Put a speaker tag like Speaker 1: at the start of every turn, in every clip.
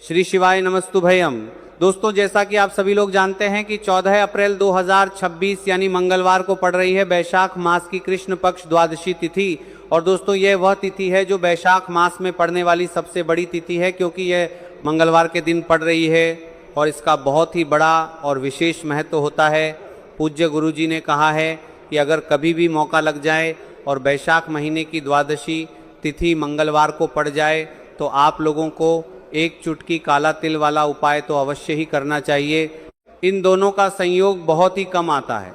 Speaker 1: श्री शिवाय नमस्तुभयम। दोस्तों, जैसा कि आप सभी लोग जानते हैं कि 14 अप्रैल 2026 यानी मंगलवार को पड़ रही है वैशाख मास की कृष्ण पक्ष द्वादशी तिथि। और दोस्तों, यह वह तिथि है जो वैशाख मास में पड़ने वाली सबसे बड़ी तिथि है, क्योंकि यह मंगलवार के दिन पड़ रही है और इसका बहुत ही बड़ा और विशेष महत्व होता है। पूज्य गुरु जी ने कहा है कि अगर कभी भी मौका लग जाए और वैशाख महीने की द्वादशी तिथि मंगलवार को पड़ जाए तो आप लोगों को एक चुटकी काला तिल वाला उपाय तो अवश्य ही करना चाहिए। इन दोनों का संयोग बहुत ही कम आता है।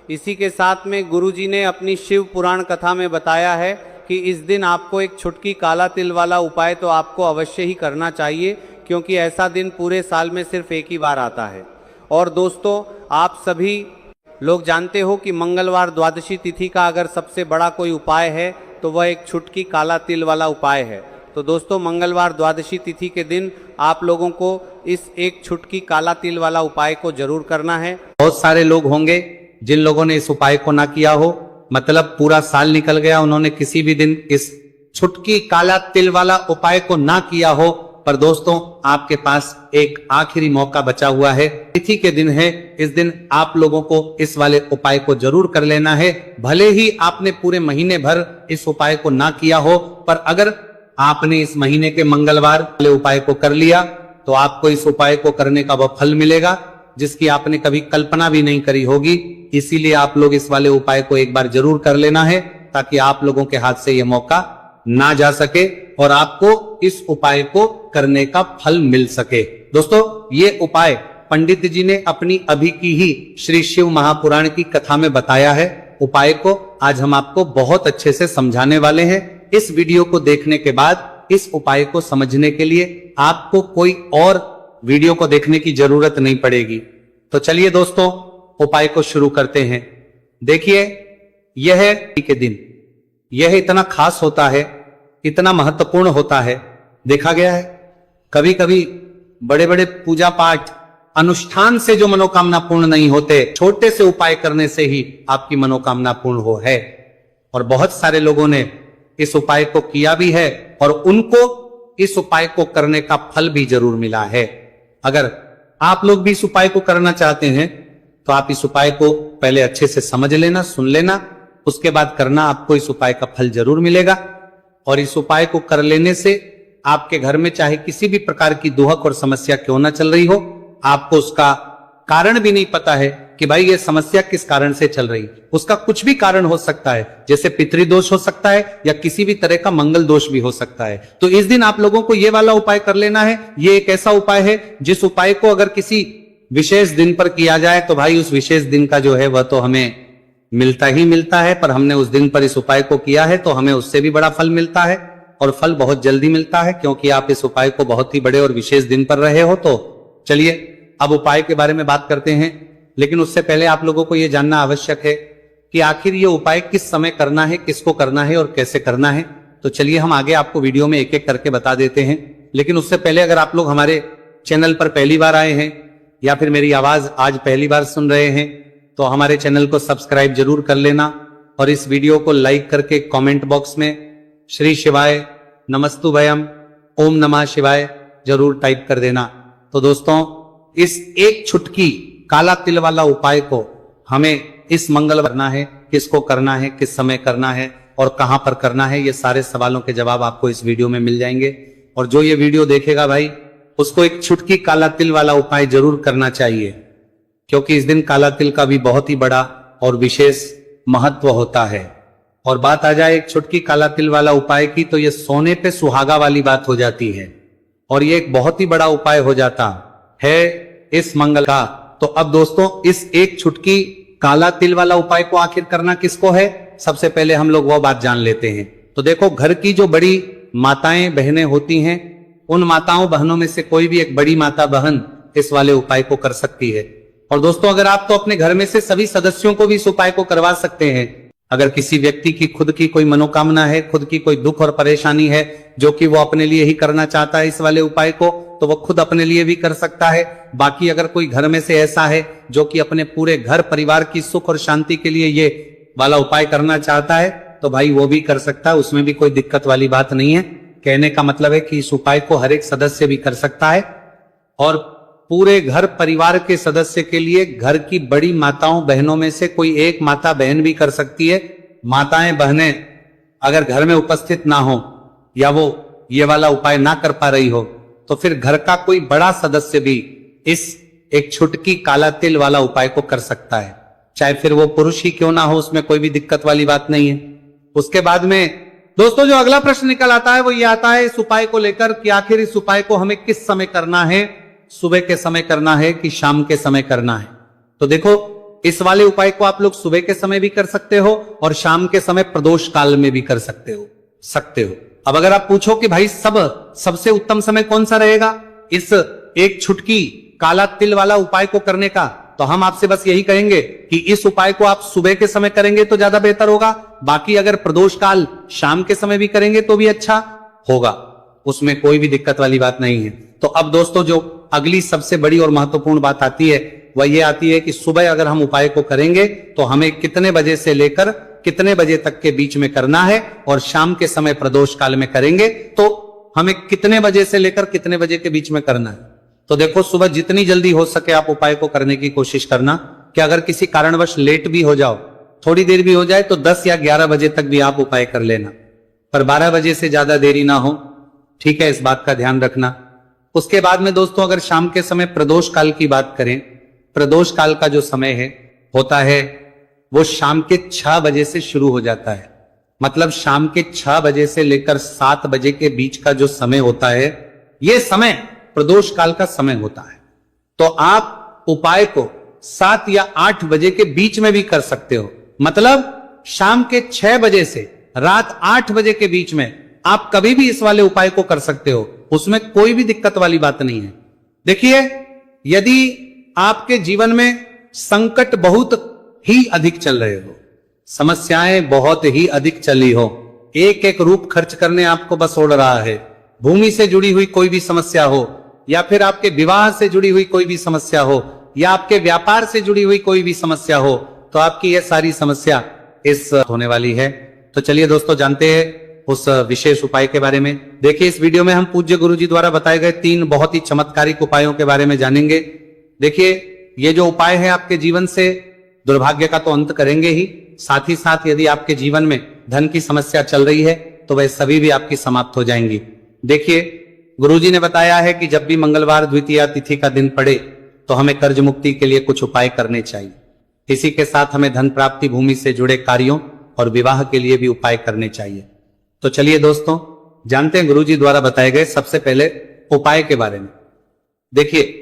Speaker 1: इसी के साथ में गुरुजी ने अपनी शिव पुराण कथा में बताया है कि इस दिन आपको एक चुटकी काला तिल वाला उपाय तो आपको अवश्य ही करना चाहिए, क्योंकि ऐसा दिन पूरे साल में सिर्फ एक ही बार आता है। और दोस्तों, आप सभी लोग जानते हो कि मंगलवार द्वादशी तिथि का अगर सबसे बड़ा कोई उपाय है तो वह एक चुटकी काला तिल वाला उपाय है। तो दोस्तों, मंगलवार द्वादशी तिथि के दिन आप लोगों को इस एक चुटकी काला तिल वाला उपाय को जरूर करना है।
Speaker 2: बहुत सारे लोग होंगे जिन लोगों ने इस उपाय को ना किया हो, मतलब पूरा साल निकल गया, उन्होंने किसी भी दिन इस चुटकी काला तिल वाला उपाय को ना किया हो। पर दोस्तों, आपके पास एक आखिरी मौका बचा हुआ है। तिथि के दिन है, इस दिन आप लोगों को इस वाले उपाय को जरूर कर लेना है। भले ही आपने पूरे महीने भर इस उपाय को ना किया हो, पर अगर आपने इस महीने के मंगलवार वाले उपाय को कर लिया तो आपको इस उपाय को करने का वह फल मिलेगा जिसकी आपने कभी कल्पना भी नहीं करी होगी। इसीलिए आप लोग इस वाले उपाय को एक बार जरूर कर लेना है, ताकि आप लोगों के हाथ से यह मौका ना जा सके और आपको इस उपाय को करने का फल मिल सके। दोस्तों, ये उपाय पंडित जी ने अपनी अभी की ही श्री शिव महापुराण की कथा में बताया है। उपाय को आज हम आपको बहुत अच्छे से समझाने वाले हैं। इस वीडियो को देखने के बाद इस उपाय को समझने के लिए आपको कोई और वीडियो को देखने की जरूरत नहीं पड़ेगी। तो चलिए दोस्तों, उपाय को शुरू करते हैं। देखिए, यह के दिन यह इतना खास होता है, इतना महत्वपूर्ण होता है। देखा गया है कभी कभी बड़े बड़े पूजा पाठ अनुष्ठान से जो मनोकामना पूर्ण नहीं होते, छोटे से उपाय करने से ही आपकी मनोकामना पूर्ण हो है। और बहुत सारे लोगों ने इस उपाय को किया भी है और उनको इस उपाय को करने का फल भी जरूर मिला है। अगर आप लोग भी इस उपाय को करना चाहते हैं तो आप इस उपाय को पहले अच्छे से समझ लेना, सुन लेना, उसके बाद करना। आपको इस उपाय का फल जरूर मिलेगा। और इस उपाय को कर लेने से आपके घर में चाहे किसी भी प्रकार की दुहक और समस्या क्यों ना चल रही हो, आपको उसका कारण भी नहीं पता है कि भाई ये समस्या किस कारण से चल रही, उसका कुछ भी कारण हो सकता है। जैसे पितृदोष हो सकता है या किसी भी तरह का मंगल दोष भी हो सकता है। तो इस दिन आप लोगों को ये वाला उपाय कर लेना है। ये एक ऐसा उपाय है जिस उपाय को अगर किसी विशेष दिन पर किया जाए तो भाई उस विशेष दिन का जो है वह तो हमें मिलता ही मिलता है। पर हमने उस दिन पर इस उपाय को किया है तो हमें उससे भी बड़ा फल मिलता है, और फल बहुत जल्दी मिलता है, क्योंकि आप इस उपाय को बहुत ही बड़े और विशेष दिन पर रहे हो। तो चलिए अब उपाय के बारे में बात करते हैं। लेकिन उससे पहले आप लोगों को यह जानना आवश्यक है कि आखिर ये उपाय किस समय करना है, किसको करना है और कैसे करना है। तो चलिए हम आगे आपको वीडियो में एक एक करके बता देते हैं। लेकिन उससे पहले अगर आप लोग हमारे चैनल पर पहली बार आए हैं या फिर मेरी आवाज आज पहली बार सुन रहे हैं तो हमारे चैनल को सब्सक्राइब जरूर कर लेना और इस वीडियो को लाइक करके कमेंट बॉक्स में श्री शिवाय नमस्तुभयम ओम नमः शिवाय जरूर टाइप कर देना। तो दोस्तों, इस एक चुटकी काला तिल वाला उपाय को हमें इस मंगलवार करना है। किसको करना है, किस समय करना है और कहां पर करना है, ये सारे सवालों के जवाब आपको इस वीडियो में मिल जाएंगे। और जो ये वीडियो देखेगा भाई, उसको एक चुटकी काला तिल वाला उपाय जरूर करना चाहिए, क्योंकि इस दिन काला तिल का भी बहुत ही बड़ा और विशेष महत्व होता है। और बात आ जाए एक चुटकी काला तिल वाला उपाय की, तो ये सोने पे सुहागा वाली बात हो जाती है और ये एक बहुत ही बड़ा उपाय हो जाता है इस मंगल का। तो अब दोस्तों, इस एक चुटकी काला तिल वाला उपाय को आखिर करना किसको है, सबसे पहले हम लोग वो बात जान लेते हैं। तो देखो, घर की जो बड़ी माताएं बहनें होती हैं, उन माताओं बहनों में से कोई भी एक बड़ी माता बहन इस वाले उपाय को कर सकती है। और दोस्तों, अगर आप तो अपने घर में से सभी सदस्यों को भी इस उपाय को करवा सकते हैं। अगर किसी व्यक्ति की खुद की कोई मनोकामना है, खुद की कोई दुख और परेशानी है जो कि वो अपने लिए ही करना चाहता है इस वाले उपाय को, तो वो खुद अपने लिए भी कर सकता है। बाकी अगर कोई घर में से ऐसा है जो कि अपने पूरे घर परिवार की सुख और शांति के लिए ये वाला उपाय करना चाहता है, तो भाई वो भी कर सकता है, उसमें भी कोई दिक्कत वाली बात नहीं है। कहने का मतलब है कि इस उपाय को हर एक सदस्य भी कर सकता है और पूरे घर परिवार के सदस्य के लिए घर की बड़ी माताओं बहनों में से कोई एक माता बहन भी कर सकती है। माताएं बहनें अगर घर में उपस्थित ना हो या वो ये वाला उपाय ना कर पा रही हो तो फिर घर का कोई बड़ा सदस्य भी इस एक छुटकी काला तिल वाला उपाय को कर सकता है, चाहे फिर वो पुरुष ही क्यों ना हो, उसमें कोई भी दिक्कत वाली बात नहीं है। उसके बाद में दोस्तों जो अगला प्रश्न निकल आता है वो ये आता है इस उपाय को लेकर कि आखिर इस उपाय को हमें किस समय करना है, सुबह के समय करना है कि शाम के समय करना है। तो देखो इस वाले उपाय को आप लोग सुबह के समय भी कर सकते हो और शाम के समय प्रदोष काल में भी कर सकते हो। अब अगर आप पूछो कि भाई सबसे उत्तम समय कौन सा रहेगा इस एक छुटकी काला तिल वाला उपाय को करने का, तो हम आपसे बस यही कहेंगे कि इस उपाय को आप सुबह के समय करेंगे तो ज्यादा बेहतर होगा। बाकी अगर प्रदोष काल शाम के समय भी करेंगे तो भी अच्छा होगा, उसमें कोई भी दिक्कत वाली बात नहीं है। तो अब दोस्तों जो अगली सबसे बड़ी और महत्वपूर्ण बात आती है वह ये आती है कि सुबह अगर हम उपाय को करेंगे तो हमें कितने बजे से लेकर कितने बजे तक के बीच में करना है, और शाम के समय प्रदोष काल में करेंगे तो हमें कितने बजे से लेकर कितने बजे के बीच में करना है। तो देखो सुबह जितनी जल्दी हो सके आप उपाय को करने की कोशिश करना, कि अगर किसी कारणवश लेट भी हो जाओ, थोड़ी देर भी हो जाए तो 10 या 11 बजे तक भी आप उपाय कर लेना, पर 12 बजे से ज्यादा देरी ना हो, ठीक है, इस बात का ध्यान रखना। उसके बाद में दोस्तों अगर शाम के समय प्रदोष काल की बात करें, प्रदोष काल का जो समय है होता है वो शाम के 6 बजे से शुरू हो जाता है। मतलब शाम के 6 बजे से लेकर 7 बजे के बीच का जो समय होता है ये समय प्रदोष काल का समय होता है। तो आप उपाय को 7 या 8 बजे के बीच में भी कर सकते हो। मतलब शाम के 6 बजे से रात 8 बजे के बीच में आप कभी भी इस वाले उपाय को कर सकते हो, उसमें कोई भी दिक्कत वाली बात नहीं है। देखिए यदि आपके जीवन में संकट बहुत ही अधिक चल रहे हो, समस्याएं बहुत ही अधिक चली हो, एक एक रूप खर्च करने आपको बस ओढ़ रहा है, भूमि से जुड़ी हुई कोई भी समस्या हो, या फिर आपके विवाह से जुड़ी हुई कोई भी समस्या हो, या आपके व्यापार से जुड़ी हुई कोई भी समस्या हो, तो आपकी यह सारी समस्या इस होने वाली है। तो चलिए दोस्तों जानते हैं उस विशेष उपाय के बारे में। देखिए इस वीडियो में हम पूज्य गुरु जी द्वारा बताए गए 3 बहुत ही चमत्कारिक उपायों के बारे में जानेंगे। देखिए ये जो उपाय है आपके जीवन से दुर्भाग्य का तो अंत करेंगे ही, साथ ही साथ यदि आपके जीवन में धन की समस्या चल रही है तो वह सभी भी आपकी समाप्त हो जाएंगी। देखिए गुरुजी ने बताया है कि जब भी मंगलवार द्वितीया तिथि का दिन पड़े तो हमें कर्ज मुक्ति के लिए कुछ उपाय करने चाहिए। इसी के साथ हमें धन प्राप्ति, भूमि से जुड़े कार्यों और विवाह के लिए भी उपाय करने चाहिए। तो चलिए दोस्तों जानते हैं गुरुजी द्वारा बताए गए सबसे पहले उपाय के बारे में। देखिए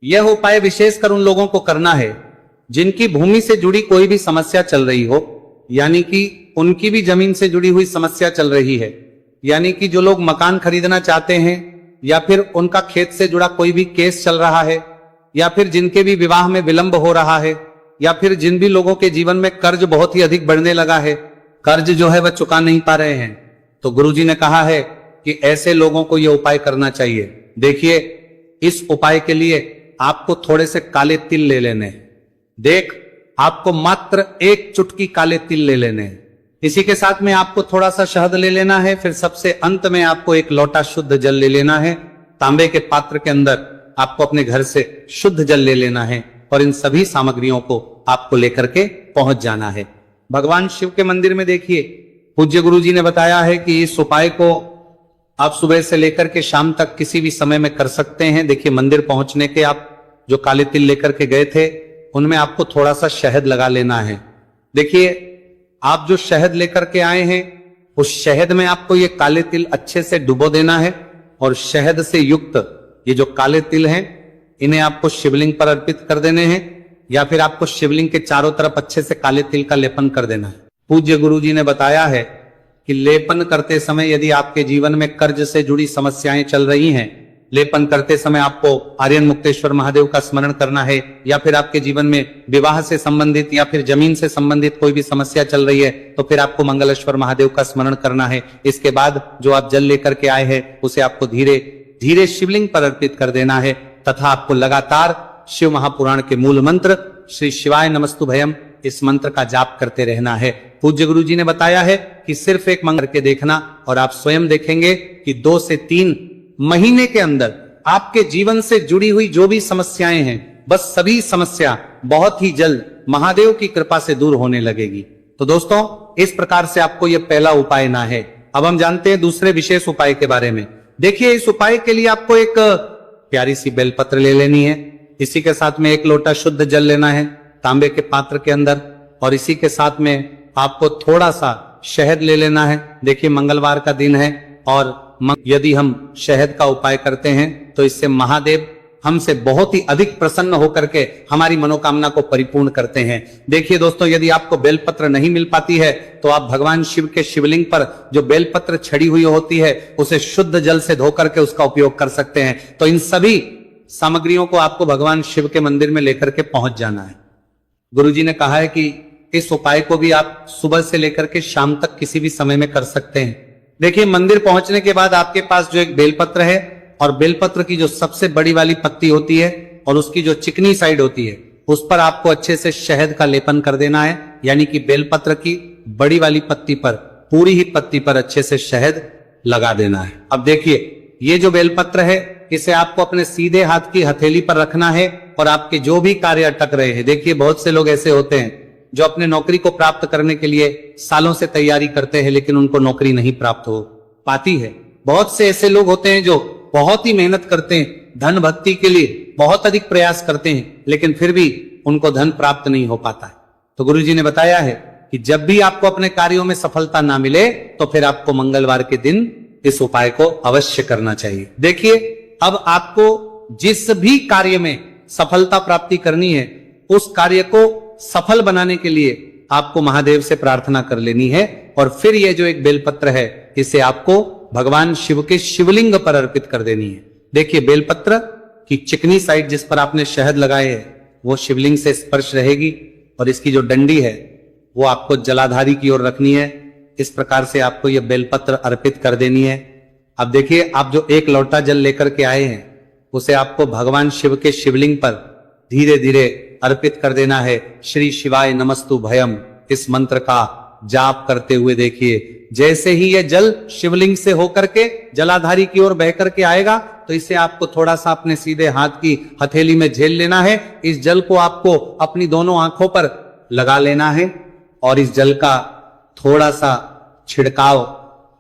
Speaker 2: यह उपाय विशेषकर उन लोगों को करना है जिनकी भूमि से जुड़ी कोई भी समस्या चल रही हो, यानी कि उनकी भी जमीन से जुड़ी हुई समस्या चल रही है, यानी कि जो लोग मकान खरीदना चाहते हैं, या फिर उनका खेत से जुड़ा कोई भी केस चल रहा है, या फिर जिनके भी विवाह में विलंब हो रहा है, या फिर जिन भी लोगों के जीवन में कर्ज बहुत ही अधिक बढ़ने लगा है, कर्ज जो है वह चुका नहीं पा रहे हैं, तो गुरुजी ने कहा है कि ऐसे लोगों को यह उपाय करना चाहिए। देखिए इस उपाय के लिए आपको थोड़े से काले तिल ले लेने हैं। देख आपको मात्र 1 चुटकी काले तिल ले लेने हैं। इसी के साथ में आपको थोड़ा सा शहद ले लेना है। फिर सबसे अंत में आपको 1 लोटा शुद्ध जल ले लेना है। तांबे के पात्र के अंदर आपको अपने घर से शुद्ध जल ले लेना है और इन सभी सामग्रियों को आपको लेकर के पहुंच जाना है भगवान शिव के मंदिर में। देखिए पूज्य गुरु जी ने बताया है कि इस उपाय को आप सुबह से लेकर के शाम तक किसी भी समय में कर सकते हैं। देखिए मंदिर पहुंचने के आप जो काले तिल लेकर के गए थे उनमें आपको थोड़ा सा शहद लगा लेना है। देखिए आप जो शहद लेकर के आए हैं उस शहद में आपको ये काले तिल अच्छे से डुबो देना है, और शहद से युक्त ये जो काले तिल हैं इन्हें आपको शिवलिंग पर अर्पित कर देने हैं, या फिर आपको शिवलिंग के चारों तरफ अच्छे से काले तिल का लेपन कर देना है। पूज्य गुरु जी ने बताया है कि लेपन करते समय यदि आपके जीवन में कर्ज से जुड़ी समस्याएं चल रही हैं, लेपन करते समय आपको आर्यन मुक्तेश्वर महादेव का स्मरण करना है, या फिर आपके जीवन में विवाह से संबंधित या फिर जमीन से संबंधित कोई भी समस्या चल रही है तो फिर आपको मंगलेश्वर महादेव का स्मरण करना है। इसके बाद जो आप जल लेकर के आए हैं उसे आपको धीरे धीरे शिवलिंग पर अर्पित कर देना है, तथा आपको लगातार शिव महापुराण के मूल मंत्र श्री शिवाय नमस्तुभयम, इस मंत्र का जाप करते रहना है। पूज्य गुरु जी ने बताया है कि सिर्फ एक मंत्र के देखना और आप स्वयं देखेंगे कि 2 से 3 महीने के अंदर आपके जीवन से जुड़ी हुई जो भी समस्याएं हैं, बस सभी समस्या बहुत ही जल्द महादेव की कृपा से दूर होने लगेगी। तो दोस्तों, इस प्रकार से आपको यह पहला उपाय ना है। अब हम जानते हैं दूसरे विशेष उपाय के बारे में। देखिए, इस उपाय के लिए आपको एक प्यारी सी बेलपत्र ले लेनी है। इसी के साथ में 1 लोटा शुद्ध जल लेना है तांबे के पात्र के अंदर, और इसी के साथ में आपको थोड़ा सा शहद ले लेना है। देखिए, मंगलवार का दिन है और यदि हम शहद का उपाय करते हैं तो इससे महादेव हमसे बहुत ही अधिक प्रसन्न होकर के हमारी मनोकामना को परिपूर्ण करते हैं। देखिए दोस्तों, यदि आपको बेलपत्र नहीं मिल पाती है तो आप भगवान शिव के शिवलिंग पर जो बेलपत्र छड़ी हुई होती है उसे शुद्ध जल से धोकर के उसका उपयोग कर सकते हैं। तो इन सभी सामग्रियों को आपको भगवान शिव के मंदिर में लेकर के पहुंच जाना है। गुरुजी ने कहा है कि इस उपाय को भी आप सुबह से लेकर के शाम तक किसी भी समय में कर सकते हैं। देखिए, मंदिर पहुंचने के बाद आपके पास जो एक बेलपत्र है और बेलपत्र की जो सबसे बड़ी वाली पत्ती होती है और उसकी जो चिकनी साइड होती है उस पर आपको अच्छे से शहद का लेपन कर देना है। यानी कि बेलपत्र की बड़ी वाली पत्ती पर, पूरी ही पत्ती पर अच्छे से शहद लगा देना है। अब देखिए, ये जो बेलपत्र है इसे आपको अपने सीधे हाथ की हथेली पर रखना है और आपके जो भी कार्य अटक रहे हैं, देखिए बहुत से लोग ऐसे होते हैं जो अपने नौकरी को प्राप्त करने के लिए सालों से तैयारी करते हैं लेकिन उनको नौकरी नहीं प्राप्त हो पाती है। बहुत से ऐसे लोग होते हैं जो बहुत ही मेहनत करते हैं, धन भक्ति के लिए बहुत अधिक प्रयास करते हैं लेकिन फिर भी उनको धन प्राप्त नहीं हो पाता है। तो गुरुजी ने बताया है कि जब भी आपको अपने कार्यों में सफलता ना मिले तो फिर आपको मंगलवार के दिन इस उपाय को अवश्य करना चाहिए। देखिए, अब आपको जिस भी कार्य में सफलता प्राप्ति करनी है उस कार्य को सफल बनाने के लिए आपको महादेव से प्रार्थना कर लेनी है और फिर यह जो एक बेलपत्र है इसे आपको भगवान शिव के शिवलिंग पर अर्पित कर देनी है। देखिए, बेलपत्र की चिकनी साइड जिस पर आपने शहद लगाए है वो शिवलिंग से स्पर्श रहेगी और इसकी जो डंडी है वो आपको जलाधारी की ओर रखनी है। इस प्रकार से आपको यह बेलपत्र अर्पित कर देनी है। अब देखिए, आप जो 1 लोटा जल लेकर के आए हैं उसे आपको भगवान शिव के शिवलिंग पर धीरे धीरे अर्पित कर देना है। श्री शिवाय नमस्तु भयम इस मंत्र का जाप करते हुए देखिए, जैसे ही यह जल शिवलिंग से होकर के जलाधारी की ओर बह करके आएगा तो इसे आपको थोड़ा सा अपने सीधे हाथ की हथेली में झेल लेना है। इस जल को आपको अपनी दोनों आंखों पर लगा लेना है और इस जल का थोड़ा सा छिड़काव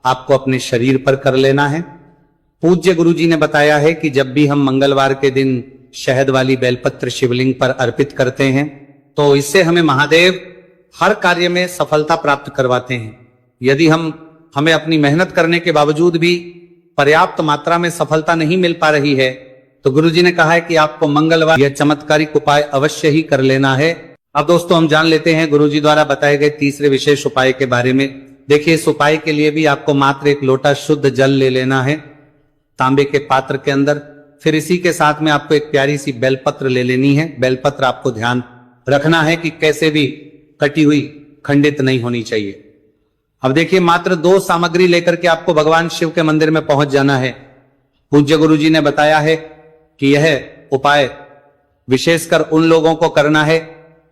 Speaker 2: आपको अपने शरीर पर कर लेना है। पूज्य गुरुजी ने बताया है कि जब भी हम मंगलवार के दिन शहद वाली बेलपत्र शिवलिंग पर अर्पित करते हैं तो इससे हमें महादेव हर कार्य में सफलता प्राप्त करवाते हैं। यदि हमें अपनी मेहनत करने के बावजूद भी पर्याप्त मात्रा में सफलता नहीं मिल पा रही है तो गुरुजी ने कहा है कि आपको मंगलवार यह चमत्कारिक उपाय अवश्य ही कर लेना है। अब दोस्तों, हम जान लेते हैं गुरुजी द्वारा बताए गए तीसरे विशेष उपाय के बारे में। देखिए, इस उपाय के लिए भी आपको मात्र 1 लोटा शुद्ध जल ले लेना है तांबे के पात्र के अंदर। फिर इसी के साथ में आपको एक प्यारी सी बेलपत्र ले लेनी है। बेलपत्र आपको ध्यान रखना है कि कैसे भी कटी हुई, खंडित नहीं होनी चाहिए। अब देखिए, मात्र 2 सामग्री लेकर के आपको भगवान शिव के मंदिर में पहुंच जाना है। पूज्य गुरुजी ने बताया है कि यह उपाय विशेषकर उन लोगों को करना है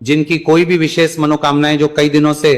Speaker 2: जिनकी कोई भी विशेष मनोकामनाएं जो कई दिनों से